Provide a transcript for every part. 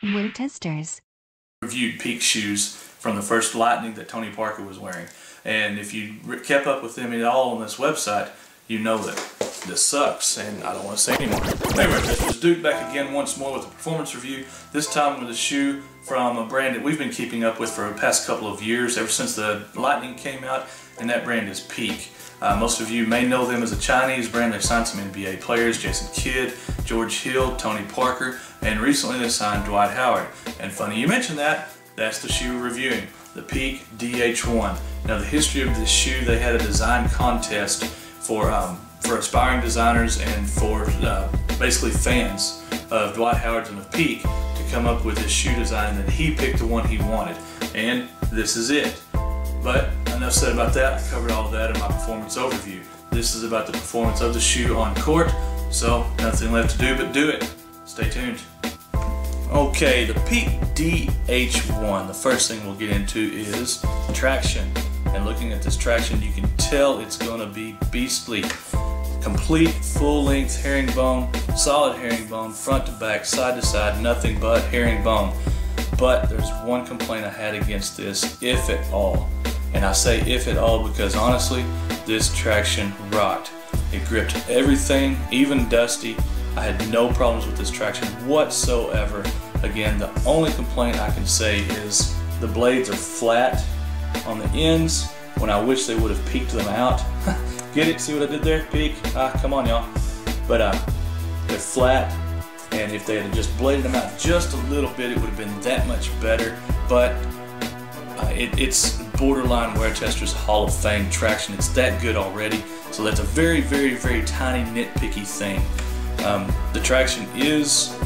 Wear testers. Reviewed Peak shoes from the first Lightning that Tony Parker was wearing. And if you kept up with them at all on this website, you know that this sucks, and I don't want to say anymore. Anyway, this is Duke back again once more with a performance review, this time with a shoe from a brand that we've been keeping up with for the past couple of years, ever since the Lightning came out, and that brand is Peak. Most of you may know them as a Chinese brand. They've signed some NBA players, Jason Kidd, George Hill, Tony Parker, and recently they signed Dwight Howard. And funny you mentioned that, that's the shoe we're reviewing, the Peak DH1. Now the history of this shoe, they had a design contest for aspiring designers and for basically fans of Dwight Howard's and of Peak to come up with his shoe design, and then he picked the one he wanted. And this is it. But enough said about that. I covered all of that in my performance overview. This is about the performance of the shoe on court, so nothing left to do but do it. Stay tuned. Okay, the Peak DH1, the first thing we'll get into is traction. And looking at this traction, you can tell it's going to be beastly. Complete, full-length herringbone, solid herringbone, front to back, side to side, nothing but herringbone. But there's one complaint I had against this, if at all. And I say if at all because honestly, this traction rocked. It gripped everything, even dusty. I had no problems with this traction whatsoever. Again, the only complaint I can say is the blades are flat on the ends when I wish they would have peaked them out. Get it? See what I did there? Peak? Come on y'all. But they're flat, and if they had just bladed them out just a little bit, it would have been that much better. But it's borderline Wear Testers Hall of Fame traction. It's that good already. So that's a very, very, very tiny nitpicky thing. The traction is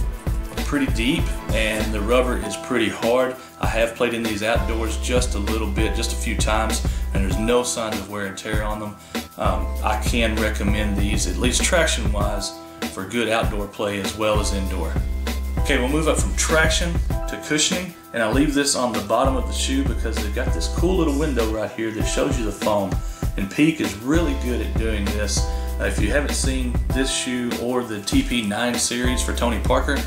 pretty deep and the rubber is pretty hard. I have played in these outdoors just a little bit, just a few times, and there's no signs of wear and tear on them. I can recommend these, at least traction wise, for good outdoor play as well as indoor. Okay, we'll move up from traction to cushioning, and I'll leave this on the bottom of the shoe because they've got this cool little window right here that shows you the foam, and Peak is really good at doing this. If you haven't seen this shoe or the TP9 series for Tony Parker,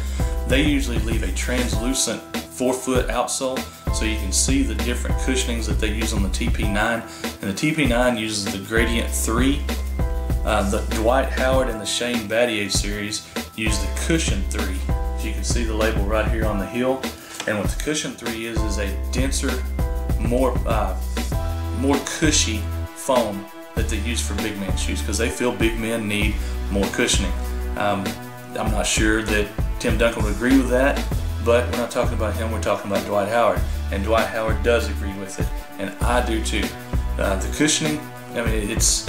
they usually leave a translucent 4-foot outsole so you can see the different cushionings that they use on the TP9. And the TP9 uses the Gradient 3. The Dwight Howard and the Shane Battier series use the Cushion 3. As you can see the label right here on the heel. And what the Cushion 3 is a denser, more cushy foam that they use for big man shoes because they feel big men need more cushioning. I'm not sure that Tim Duncan would agree with that, but we're not talking about him, we're talking about Dwight Howard. And Dwight Howard does agree with it, and I do too. The cushioning, I mean, it's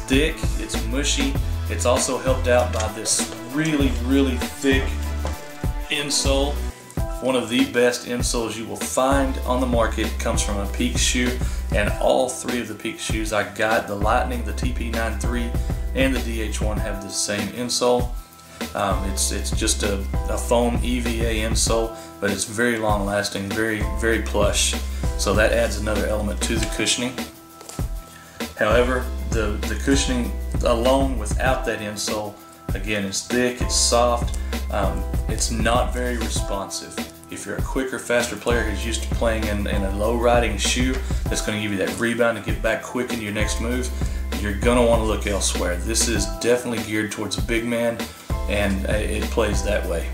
thick, it's mushy. It's also helped out by this really, really thick insole. One of the best insoles you will find on the market comes from a Peak shoe, and all three of the Peak shoes I got, the Lightning, the TP93, and the DH1 have the same insole. It's just a foam EVA insole, but it's very long lasting, very, very plush. So that adds another element to the cushioning. However, the cushioning alone without that insole, again, is thick, it's soft, it's not very responsive. If you're a quicker, faster player who's used to playing in a low riding shoe that's going to give you that rebound to get back quick into your next move, you're going to want to look elsewhere. This is definitely geared towards a big man, and it plays that way.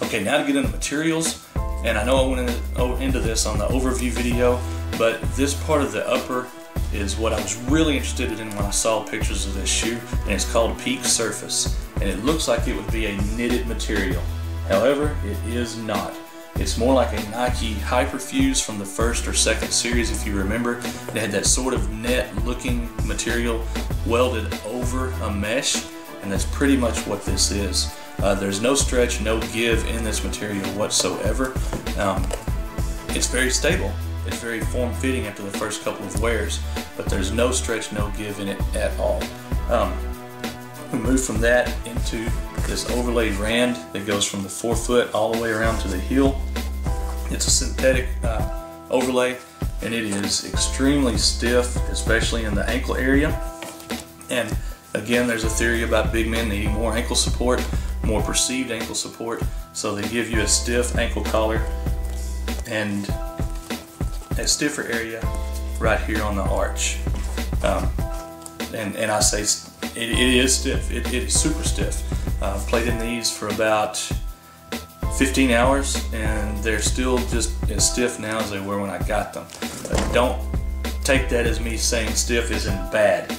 Okay, now to get into materials, and I know I went into this on the overview video, but this part of the upper is what I was really interested in when I saw pictures of this shoe, and it's called Peak Surface, and it looks like it would be a knitted material. However, it is not. It's more like a Nike Hyperfuse from the first or second series, if you remember. It had that sort of net looking material welded over a mesh, and that's pretty much what this is. There's no stretch, no give in this material whatsoever. It's very stable. It's very form-fitting after the first couple of wears, but there's no stretch, no give in it at all. We move from that into this overlaid rand that goes from the 4-foot all the way around to the heel. It's a synthetic overlay, and it is extremely stiff, especially in the ankle area. And again, there's a theory about big men needing more ankle support. more perceived ankle support. So they give you a stiff ankle collar and a stiffer area right here on the arch. And I say it is stiff. It is super stiff. Played in these for about 15 hours and they're still just as stiff now as they were when I got them. Don't take that as me saying stiff isn't bad.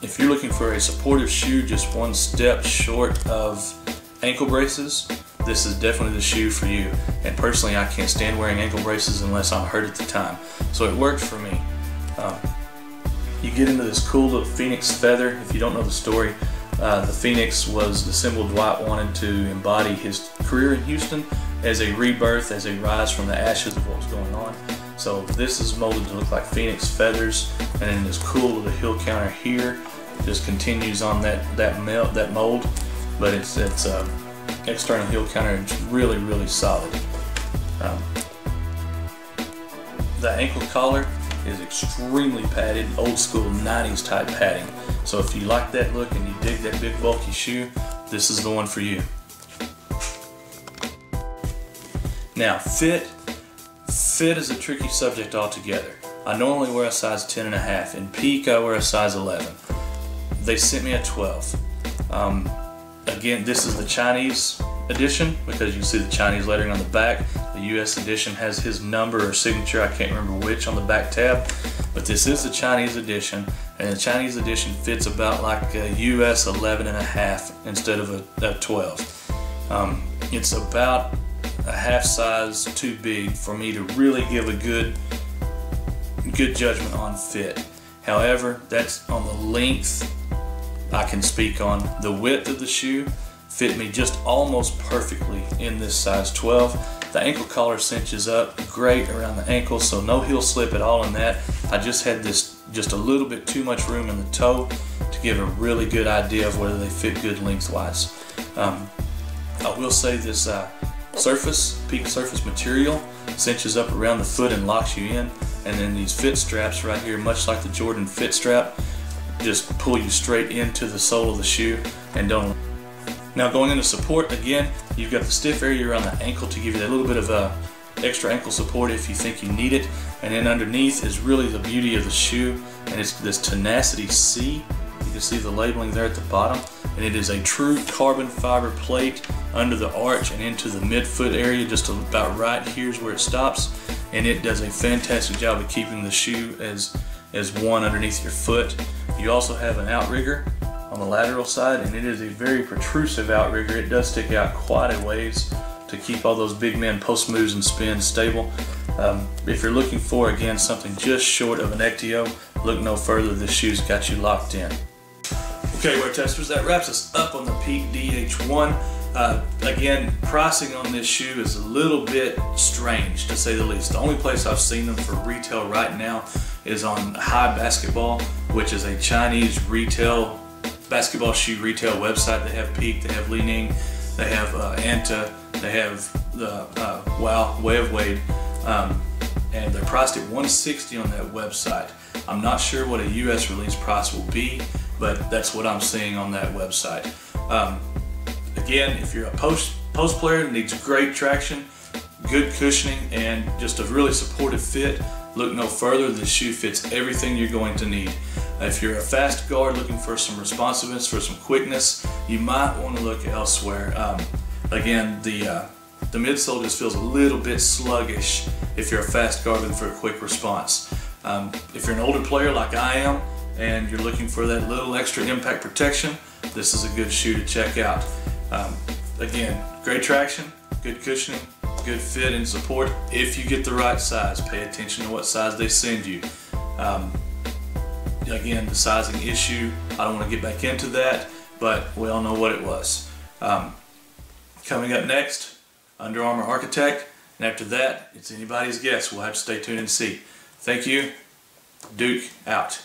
If you're looking for a supportive shoe just one step short of ankle braces, this is definitely the shoe for you. And personally, I can't stand wearing ankle braces unless I'm hurt at the time. So it worked for me. You get into this cool little phoenix feather. If you don't know the story, the phoenix was the symbol Dwight wanted to embody his career in Houston as a rebirth, as a rise from the ashes of what was going on. So this is molded to look like phoenix feathers, and then this cool little heel counter here just continues on that mold, but it's external heel counter. It's really, really solid. The ankle collar is extremely padded, old school 90s type padding. So if you like that look and you dig that big bulky shoe, this is the one for you. Now fit is a tricky subject altogether. I normally wear a size 10.5. In peak I wear a size 11. They sent me a 12. Again, this is the Chinese edition because you see the Chinese lettering on the back. The US edition has his number or signature, I can't remember which, on the back tab, but this is the Chinese edition, and the Chinese edition fits about like a US 11.5 instead of a 12. It's about a half size too big for me to really give a good judgment on fit. However, that's on the length I can speak on. The width of the shoe fit me just almost perfectly in this size 12. The ankle collar cinches up great around the ankle, so no heel slip at all in that. I just had just a little bit too much room in the toe to give a really good idea of whether they fit good lengthwise. I will say this peak surface material cinches up around the foot and locks you in, and then these fit straps right here, much like the Jordan fit strap, just pull you straight into the sole of the shoe and don't. Now going into support, again, you've got the stiff area around the ankle to give you that little bit of extra ankle support if you think you need it, and then underneath is really the beauty of the shoe, and it's this Tenacity C. You can see the labeling there at the bottom, and it is a true carbon fiber plate under the arch and into the midfoot area, just about right here's where it stops, and it does a fantastic job of keeping the shoe as one underneath your foot. You also have an outrigger on the lateral side, and it is a very protrusive outrigger. It does stick out quite a ways to keep all those big men post moves and spins stable. If you're looking for, again, something just short of an Ectio, look no further. This shoe's got you locked in. Okay, wear testers, that wraps us up on the Peak DH1. Again, pricing on this shoe is a little bit strange, to say the least. The only place I've seen them for retail right now is on High Basketball, which is a Chinese basketball shoe retail website. They have Peak, they have Li-Ning, they have Anta, they have the Way of Wade, and they're priced at $160 on that website. I'm not sure what a US release price will be, but that's what I'm seeing on that website. Again, if you're a post player that needs great traction, good cushioning, and just a really supportive fit, look no further. This shoe fits everything you're going to need. If you're a fast guard looking for some responsiveness, for some quickness, you might want to look elsewhere. Again, the midsole just feels a little bit sluggish if you're a fast guard looking for a quick response. If you're an older player like I am and you're looking for that little extra impact protection, this is a good shoe to check out. Again, great traction, good cushioning, good fit and support if you get the right size. Pay attention to what size they send you. Again, the sizing issue, I don't want to get back into that, but we all know what it was. Coming up next, Under Armour Architect, and after that, it's anybody's guess. We'll have to stay tuned and see. Thank you. Duke out.